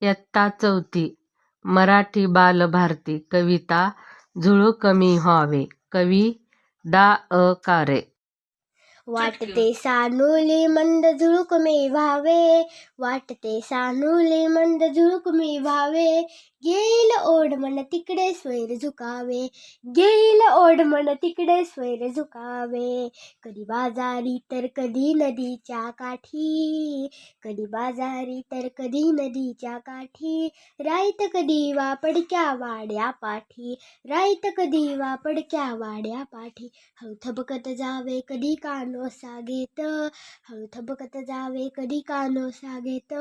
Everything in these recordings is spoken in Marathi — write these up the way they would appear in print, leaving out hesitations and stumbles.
इयत्ता 4. मराठी बालभारती. कविता झुळू कमी व्हावे. कवी डा. कारे. वाटते सानुले मंद झुळूक मी व्हावे, वाटते सानुले मंद झुळूक मी व्हावे, घेईल ओढ मन तिकडे स्वैर झुकावे, घेईल ओढ मन तिकडे स्वैर झुकावे. कधी बाजारी तर कधी नदीच्या काठी, कधी बाजारी तर कधी नदीच्या काठी, राईत कधी वापडक्या वाड्या पाठी, राईत कधी वापडक्या वाड्या पाठी. हळू थबकत जावे कधी कानोसा घेत, हळू थबकत जावे कधी कानोसा घेत,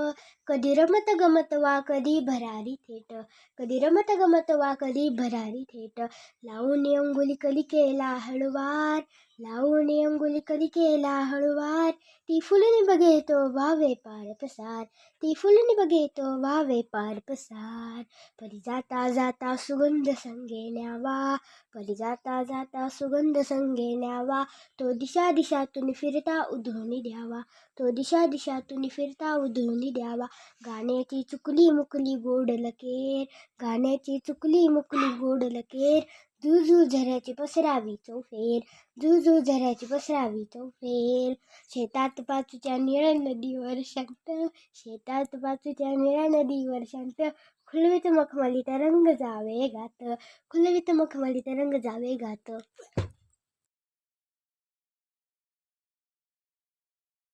कधी रमत गमत वा कधी भरारी थेट, कधी रमत गमत वा कधी भरारी थेट. लावून अंगुली कली केला हळुवार, लावून अंगुली कली केला हळुवार, ती फुलनी बघे तो व्हावे पार पसार, ती फुलनी बघे तो व्हावे पार पसार. परी जाता जाता सुगंध संगे न्यावा, परी जाता जाता सुगंध संगे न्यावा, तो दिशा दिशातून फिरता उधळून द्यावा, तो दिशा दिशातून फिरता उधळून द्यावा. गाण्याची चुकली मुकली गोड लकेर, गाण्याची चुकली मुकली गोड लकेर, झुझू झऱ्याची पसरावी चौफेर, झुझू झऱ्याची पसरावी चौफेर. शेतात पाचूच्या निळ्या नदीवर शांत, शेतात पाचूच्या निळ्या नदीवर शांत, खुलवीत मखमली तरंग जावे गात, खुलवीत मखमली तरंग जावे गात.